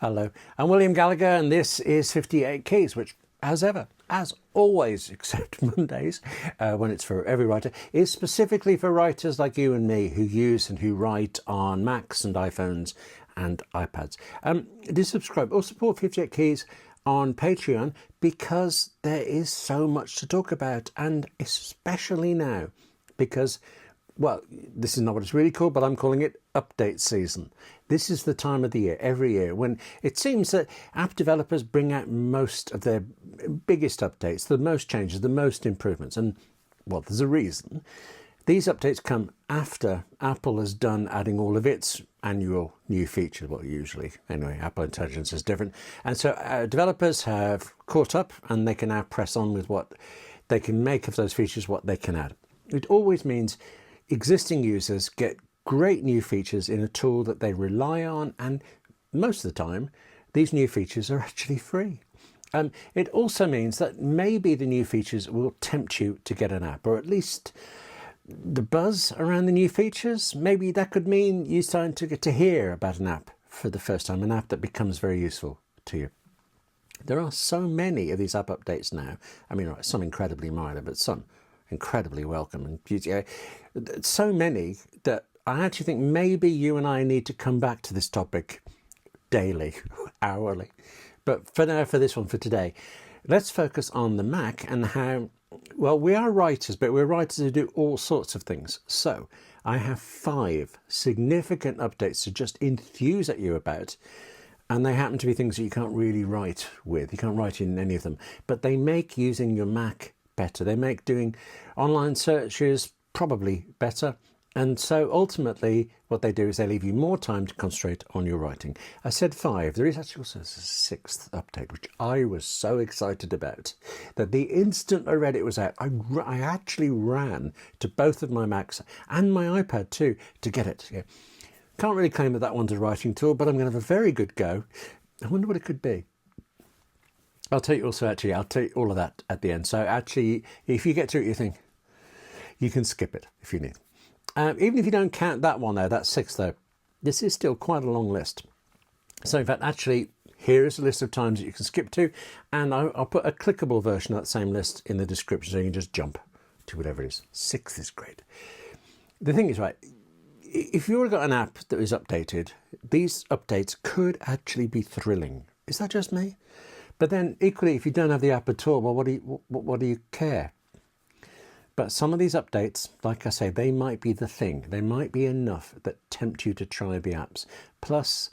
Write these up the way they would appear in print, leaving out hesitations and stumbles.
Hello, I'm William Gallagher, and this is 58 Keys, which, as ever, as always, except Mondays, when it's for every writer, is specifically for writers like you and me who use and who write on Macs and iPhones and iPads. Do subscribe or support 58 Keys on Patreon because there is so much to talk about, and especially now because, well, this is not what it's really called, but I'm calling it update season. This is the time of the year, every year, when it seems that app developers bring out most of their biggest updates, the most changes, the most improvements. And, well, there's a reason. These updates come after Apple has done adding all of its annual new features. Well, usually. Anyway, Apple Intelligence is different. And so developers have caught up, and they can now press on with what they can make of those features, what they can add. It always means existing users get great new features in a tool that they rely on, and most of the time these new features are actually free. It also means that maybe the new features will tempt you to get an app, or at least the buzz around the new features. Maybe that could mean you starting to get to hear about an app for the first time, an app that becomes very useful to you. There are so many of these app updates now. I mean, some incredibly minor, but some incredibly welcome, and so many that I actually think maybe you and I need to come back to this topic daily, hourly. But for now, for this one, for today, let's focus on the Mac and how, well, we are writers, but we're writers who do all sorts of things. So I have 5 significant updates to just enthuse at you about. And they happen to be things that you can't really write with. You can't write in any of them. But they make using your Mac better. They make doing online searches probably better. And so ultimately what they do is they leave you more time to concentrate on your writing. I said 5. There is actually also a 6th update, which I was so excited about that the instant I read it was out, I actually ran to both of my Macs and my iPad too to get it. Yeah. Can't really claim that that one's a writing tool, but I'm going to have a very good go. I wonder what it could be. I'll tell you all of that at the end. So actually, if you get to it, you think, you can skip it if you need. Even if you don't count that one though, that 6th though, this is still quite a long list. So in fact, actually, here is a list of times that you can skip to, and I'll put a clickable version of that same list in the description so you can just jump to whatever it is. 6th is great. The thing is, right, if you've got an app that is updated, these updates could actually be thrilling. Is that just me? But then equally, if you don't have the app at all, well, what do you care? But some of these updates, like I say, they might be the thing. They might be enough that tempt you to try the apps. Plus,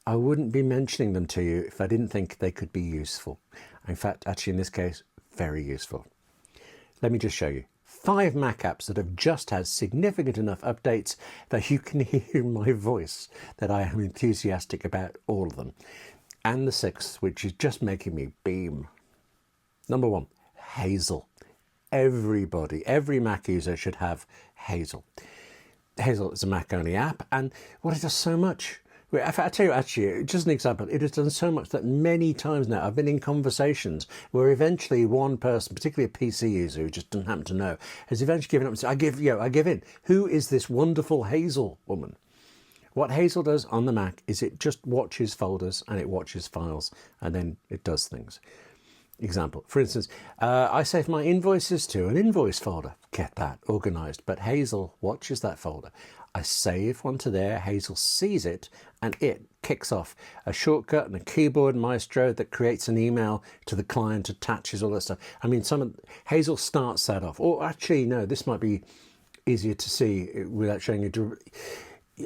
I wouldn't be mentioning them to you if I didn't think they could be useful. In fact, actually in this case, very useful. Let me just show you 5 Mac apps that have just had significant enough updates that you can hear my voice, that I am enthusiastic about all of them. And the 6th, which is just making me beam. Number 1, Hazel. Everybody, every Mac user should have Hazel. Hazel is a Mac-only app, and well, it does so much. I tell you, actually, just an example, it has done so much that many times now I've been in conversations where eventually one person, particularly a PC user who just doesn't happen to know, has eventually given up and said, I give in. Who is this wonderful Hazel woman? What Hazel does on the Mac is it just watches folders and it watches files, and then it does things. Example, for instance, I save my invoices to an invoice folder. Get that organized. But Hazel watches that folder. I save one to there, Hazel sees it, and it kicks off a shortcut and a keyboard maestro that creates an email to the client, attaches all that stuff. I mean, Hazel starts that off. Or actually, no, this might be easier to see without showing you.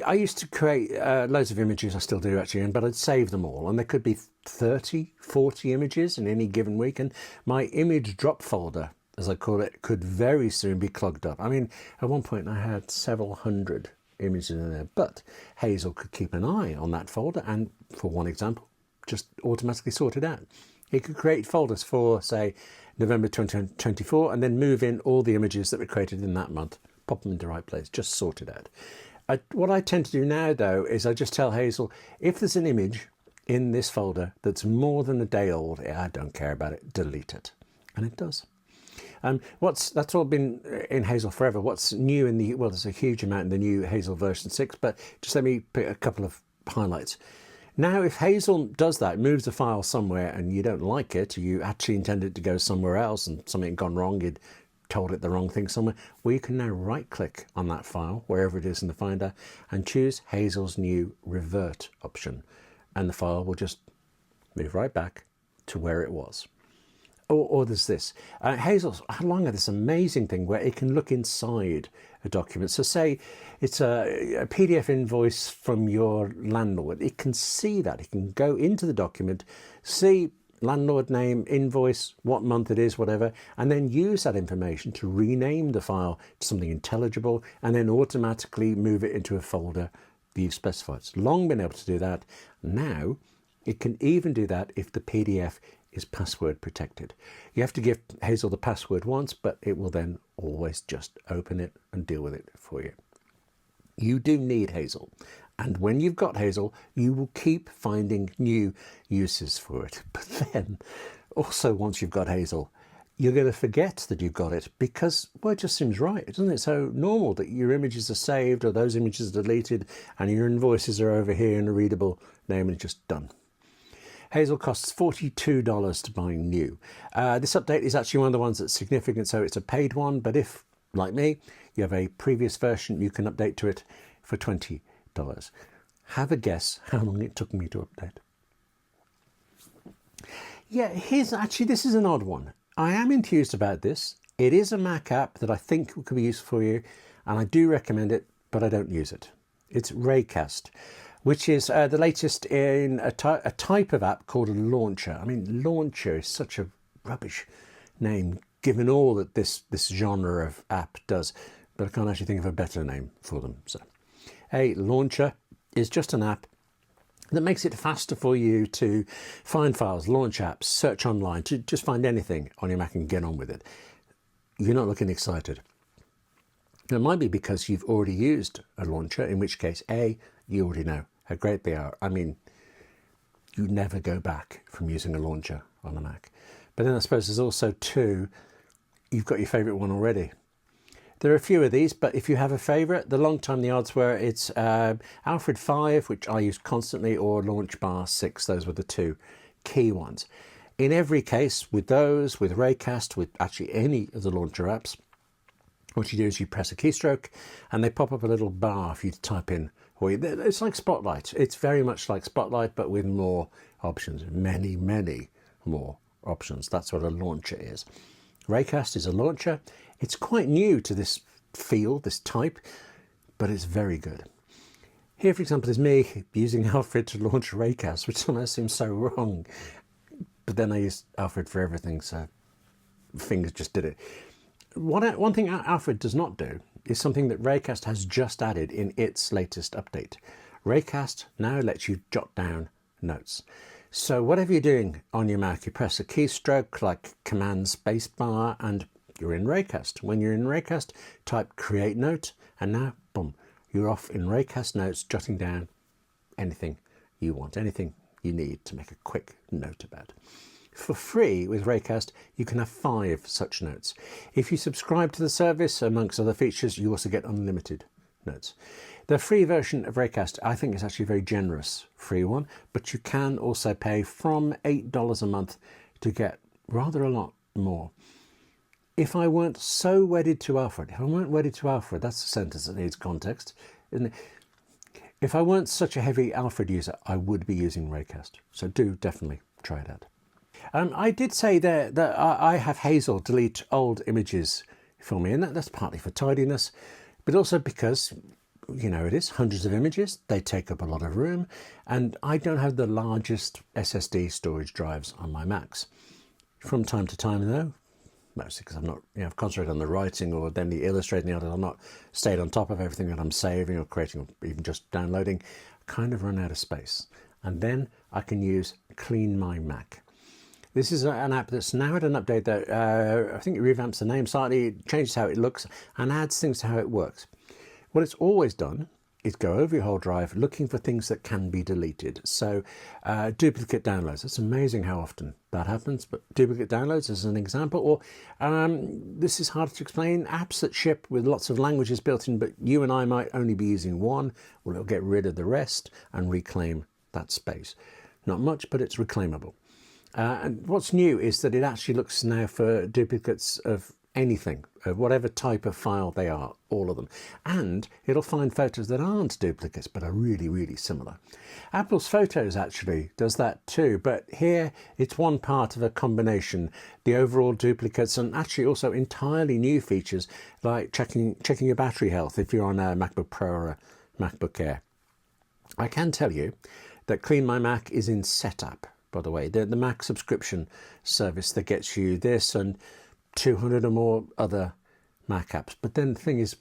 I used to create loads of images, I still do actually, but I'd save them all, and there could be 30, 40 images in any given week, and my image drop folder, as I call it, could very soon be clogged up. I mean, at one point I had several hundred images in there, but Hazel could keep an eye on that folder and, for one example, just automatically sort it out. It could create folders for, say, November 2024, and then move in all the images that were created in that month, pop them into the right place, just sort it out. What I tend to do now, though, is I just tell Hazel, if there's an image in this folder that's more than a day old, I don't care about it, delete it. And it does. That's all been in Hazel forever. What's new in well, there's a huge amount in the new Hazel version 6, but just let me pick a couple of highlights. Now, if Hazel does that, moves the file somewhere and you don't like it, you actually intended it to go somewhere else and something had gone wrong, you'd told it the wrong thing somewhere, well, you can now right click on that file, wherever it is in the Finder, and choose Hazel's new revert option. And the file will just move right back to where it was. Or there's this. Hazel's along with this amazing thing where it can look inside a document. So say it's a PDF invoice from your landlord. It can see that. It can go into the document, see landlord name, invoice, what month it is, whatever, and then use that information to rename the file to something intelligible and then automatically move it into a folder that you've specified. It's long been able to do that. Now it can even do that if the PDF is password protected. You have to give Hazel the password once, but it will then always just open it and deal with it for you. You do need Hazel. And when you've got Hazel, you will keep finding new uses for it. But then, also once you've got Hazel, you're going to forget that you've got it because, well, it just seems right, doesn't it? So normal that your images are saved or those images are deleted and your invoices are over here in a readable name and it's just done. Hazel costs $42 to buy new. This update is actually one of the ones that's significant, so it's a paid one, but if, like me, you have a previous version, you can update to it for $20. Have a guess how long it took me to update. Yeah, this is an odd one. I am enthused about this. It is a Mac app that I think could be useful for you, and I do recommend it, but I don't use it. It's Raycast, which is the latest in a type of app called a launcher. I mean, launcher is such a rubbish name, given all that this genre of app does, but I can't actually think of a better name for them. So, a launcher is just an app that makes it faster for you to find files, launch apps, search online, to just find anything on your Mac and get on with it. You're not looking excited. It might be because you've already used a launcher, in which case, A, you already know how great they are. I mean, you never go back from using a launcher on a Mac. But then I suppose there's also two, you've got your favourite one already. There are a few of these, but if you have a favourite, the long time the odds were it's Alfred 5, which I use constantly, or Launch Bar 6. Those were the two key ones. In every case, with those, with Raycast, with actually any of the launcher apps, what you do is you press a keystroke and they pop up a little bar for you to type in. It's like Spotlight. It's very much like Spotlight, but with more options. Many, many more options. That's what a launcher is. Raycast is a launcher. It's quite new to this field, this type, but it's very good. Here, for example, is me using Alfred to launch Raycast, which sometimes seems so wrong. But then I use Alfred for everything, so fingers just did it. One thing Alfred does not do is something that Raycast has just added in its latest update. Raycast now lets you jot down notes. So whatever you're doing on your Mac, you press a keystroke like Command Spacebar and you're in Raycast. When you're in Raycast, type Create Note and now, boom, you're off in Raycast Notes, jotting down anything you want, anything you need to make a quick note about. For free with Raycast, you can have 5 such notes. If you subscribe to the service, amongst other features, you also get unlimited notes. The free version of Raycast, I think, is actually a very generous free one, but you can also pay from $8 a month to get rather a lot more. If I weren't so wedded to Alfred, that's a sentence that needs context, isn't it? If I weren't such a heavy Alfred user, I would be using Raycast. So do definitely try it out. I did say there that I have Hazel delete old images for me, and that's partly for tidiness, but also because, you know, it is hundreds of images, they take up a lot of room, and I don't have the largest SSD storage drives on my Macs. From time to time, though, mostly because I'm not, I've concentrated on the writing or then the illustrating, I've not stayed on top of everything that I'm saving or creating or even just downloading, I kind of run out of space. And then I can use CleanMyMac. This is an app that's now had an update that I think it revamps the name slightly, changes how it looks and adds things to how it works. What it's always done is go over your whole drive looking for things that can be deleted. So duplicate downloads, it's amazing how often that happens, but duplicate downloads as an example, or this is hard to explain, apps that ship with lots of languages built in, but you and I might only be using one, well, it'll get rid of the rest and reclaim that space. Not much, but it's reclaimable. And what's new is that it actually looks now for duplicates of anything, of whatever type of file they are, all of them. And it'll find photos that aren't duplicates, but are really, really similar. Apple's Photos actually does that too, but here it's one part of a combination. The overall duplicates and actually also entirely new features like checking your battery health if you're on a MacBook Pro or a MacBook Air. I can tell you that CleanMyMac is in setup, by the way. The Mac subscription service that gets you this and 200 or more other Mac apps. But then the thing is,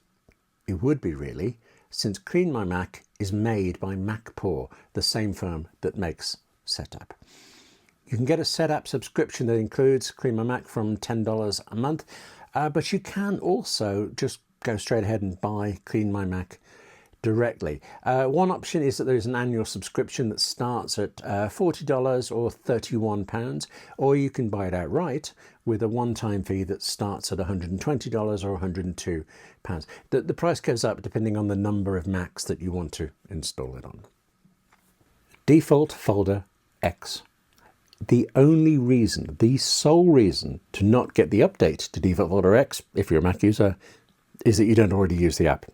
it would be really, since CleanMyMac is made by MacPaw, the same firm that makes Setup. You can get a Setup subscription that includes CleanMyMac from $10 a month, but you can also just go straight ahead and buy CleanMyMac directly. One option is that there is an annual subscription that starts at $40 or £31, or you can buy it outright with a one-time fee that starts at $120 or £102. The price goes up depending on the number of Macs that you want to install it on. Default folder X. The only reason, the sole reason to not get the update to default folder X, if you're a Mac user, is that you don't already use the app.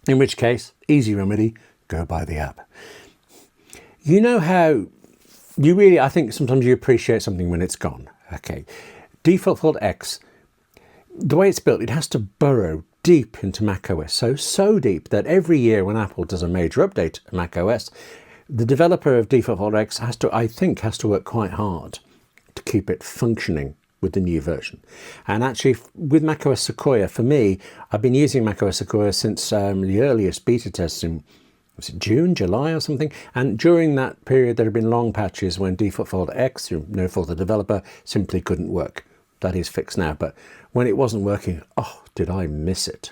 In which case, easy remedy, go buy the app. You know how I think sometimes you appreciate something when it's gone. Okay, default folder X, the way it's built, it has to burrow deep into macOS. So deep that every year when Apple does a major update to macOS, the developer of default folder X has to work quite hard to keep it functioning with the new version. And actually with macOS Sequoia, for me, I've been using macOS Sequoia since the earliest beta tests in, was it June, July or something? And during that period, there have been long patches when default folder X, through no fault of the developer, simply couldn't work. That is fixed now, but when it wasn't working, oh, did I miss it.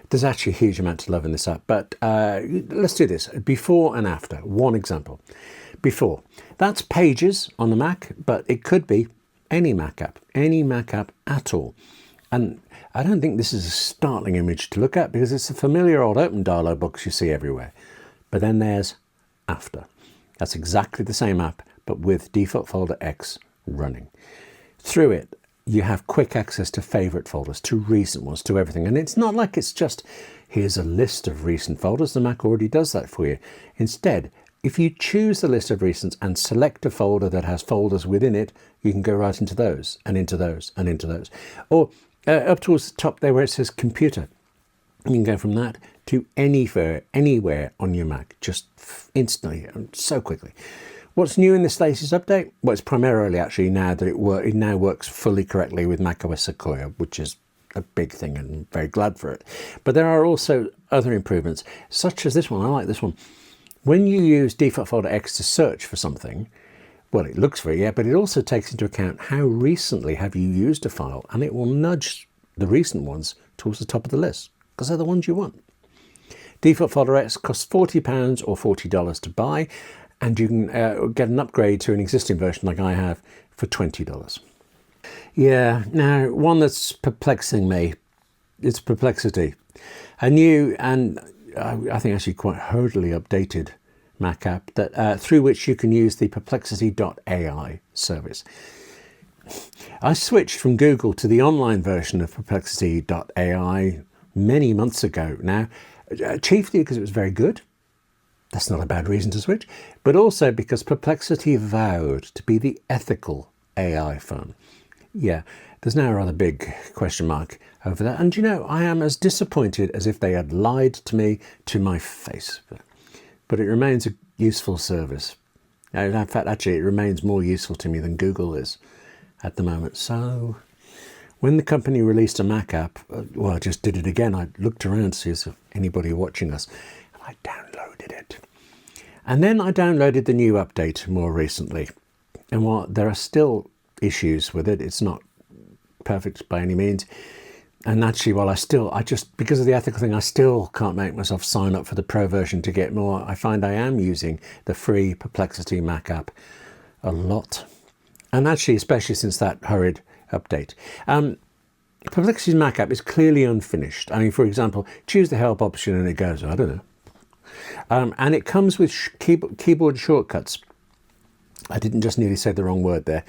There's actually a huge amount to love in this app, but let's do this. Before and after, one example. Before, that's Pages on the Mac, but it could be any Mac app at all. And I don't think this is a startling image to look at because it's the familiar old open dialog box you see everywhere. But then there's after. That's exactly the same app, but with default folder X running. Through it, you have quick access to favorite folders, to recent ones, to everything. And it's not like it's just, here's a list of recent folders. The Mac already does that for you. Instead, if you choose the list of recents and select a folder that has folders within it, you can go right into those and into those and into those. Or up towards the top there where it says computer. You can go from that to anywhere on your Mac, just instantly and so quickly. What's new in this latest update? Well, it's primarily actually now that it now works fully correctly with macOS Sequoia, which is a big thing and I'm very glad for it. But there are also other improvements, such as this one. I like this one. When you use default folder X to search for something, well, it looks for it, yeah, but it also takes into account how recently have you used a file, and it will nudge the recent ones towards the top of the list because they're the ones you want. Default folder X costs £40 or $40 to buy, and you can get an upgrade to an existing version like I have for $20. Yeah, now one that's perplexing me, it's Perplexity. A new and I think actually quite hurriedly updated Mac app that through which you can use the Perplexity.ai service. I switched from Google to the online version of Perplexity.ai many months ago now, chiefly because it was very good. That's not a bad reason to switch, but also because Perplexity vowed to be the ethical AI firm. Yeah, there's now a rather big question mark over that. And you know, I am as disappointed as if they had lied to me to my face. But it remains a useful service. In fact, actually, it remains more useful to me than Google is at the moment. So when the company released a Mac app, well, I just did it again. I looked around to see if anybody watching us, and I downloaded it. And then I downloaded the new update more recently. And while there are still issues with it, it's not perfect by any means. And actually, while I just, because of the ethical thing, I still can't make myself sign up for the Pro version to get more. I find I am using the free Perplexity Mac app a lot. And actually, especially since that hurried update. Perplexity's Mac app is clearly unfinished. I mean, for example, choose the help option and it goes, I don't know, And it comes with keyboard shortcuts. I didn't just nearly say the wrong word there,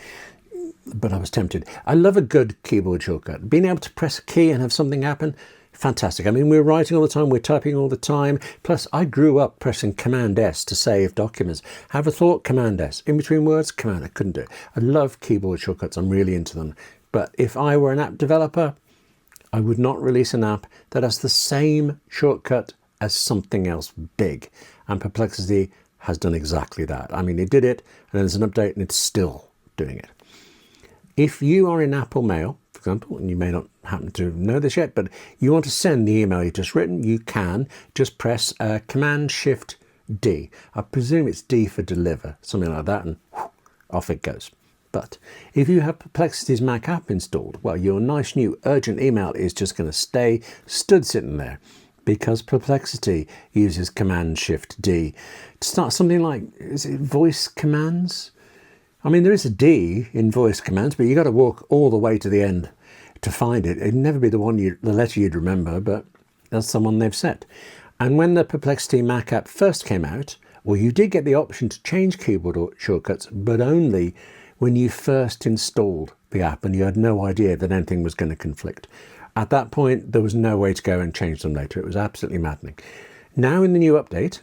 but I was tempted. I love a good keyboard shortcut. Being able to press a key and have something happen, fantastic. I mean, we're writing all the time, we're typing all the time. Plus, I grew up pressing Command S to save documents. Have a thought, Command S. In between words, Command. I couldn't do it. I love keyboard shortcuts. I'm really into them. But if I were an app developer, I would not release an app that has the same shortcut as something else big. And Perplexity has done exactly that. I mean, it did it, and then there's an update, and it's still doing it. If you are in Apple Mail, for example, and you may not happen to know this yet, but you want to send the email you've just written, you can just press Command-Shift-D. I presume it's D for deliver, something like that, and whoosh, off it goes. But if you have Perplexity's Mac app installed, well, your nice new urgent email is just going to stay stood sitting there, because Perplexity uses Command-Shift-D to start something like, is it voice commands? I mean, there is a D in voice commands, but you got to walk all the way to the end to find it. It'd never be the letter you'd remember, but that's the one they've set. And when the Perplexity Mac app first came out, well, you did get the option to change keyboard shortcuts, but only when you first installed the app and you had no idea that anything was going to conflict. At that point, there was no way to go and change them later. It was absolutely maddening. Now in the new update,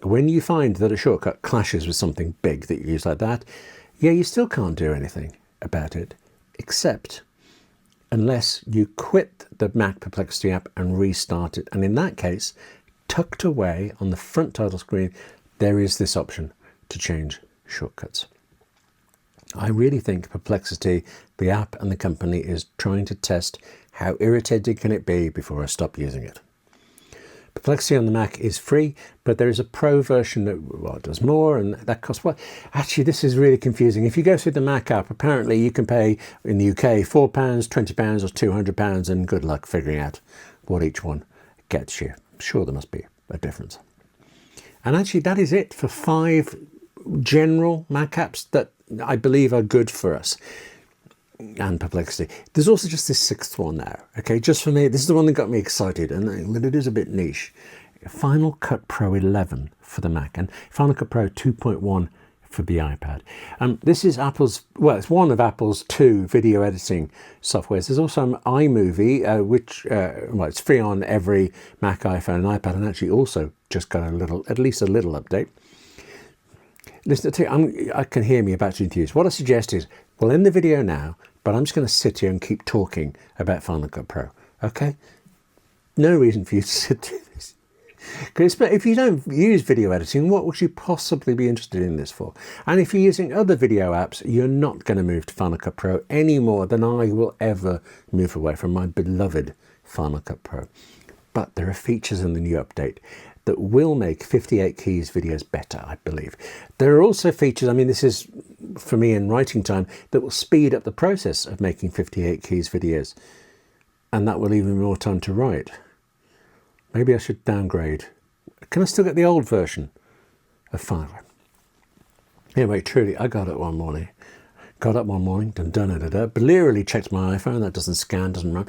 when you find that a shortcut clashes with something big that you use like that, yeah, you still can't do anything about it, except unless you quit the Mac Perplexity app and restart it. And in that case, tucked away on the front title screen, there is this option to change shortcuts. I really think Perplexity, the app and the company, is trying to test how irritated can it be before I stop using it. Perplexity on the Mac is free, but there is a pro version that, well, does more, and that costs, well, actually this is really confusing. If you go through the Mac app, apparently you can pay in the UK £4, £20 or £200, and good luck figuring out what each one gets you. I'm sure there must be a difference. And actually that is it for 5 general Mac apps that I believe are good for us and Perplexity. There's also just this 6th one now, okay, just for me. This is the one that got me excited, and it is a bit niche. Final Cut Pro 11 for the Mac and Final Cut Pro 2.1 for the iPad. This is Apple's, well, it's one of Apple's 2 video editing softwares. There's also an iMovie, which, well, it's free on every Mac, iPhone and iPad, and actually also just got a little, at least a little update. Listen to you, I can hear me about to enthuse. What I suggest is, we'll end the video now, but I'm just going to sit here and keep talking about Final Cut Pro, okay? No reason for you to sit through this. Because if you don't use video editing, what would you possibly be interested in this for? And if you're using other video apps, you're not going to move to Final Cut Pro any more than I will ever move away from my beloved Final Cut Pro. But there are features in the new update that will make 58 keys videos better, I believe. There are also features, I mean, this is for me in writing time, that will speed up the process of making 58 keys videos. And that will leave me more time to write. Maybe I should downgrade. Can I still get the old version of Final? Anyway, truly, I got up one morning, blearily checked my iPhone, that doesn't scan, doesn't run.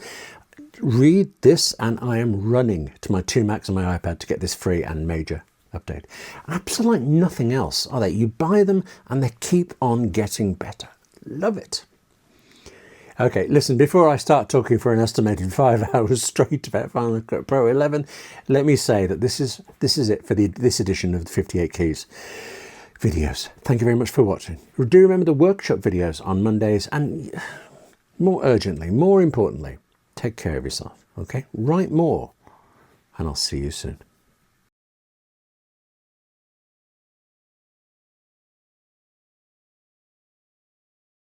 Read this, and I am running to my 2 Macs and my iPad to get this free and major update. Apps are like nothing else, are they? You buy them and they keep on getting better. Love it. Okay, listen, before I start talking for an estimated 5 hours straight about Final Cut Pro 11, let me say that this is it for this edition of the 58 Keys videos. Thank you very much for watching. Do remember the workshop videos on Mondays, and more urgently, more importantly, take care of yourself, okay? Write more, and I'll see you soon.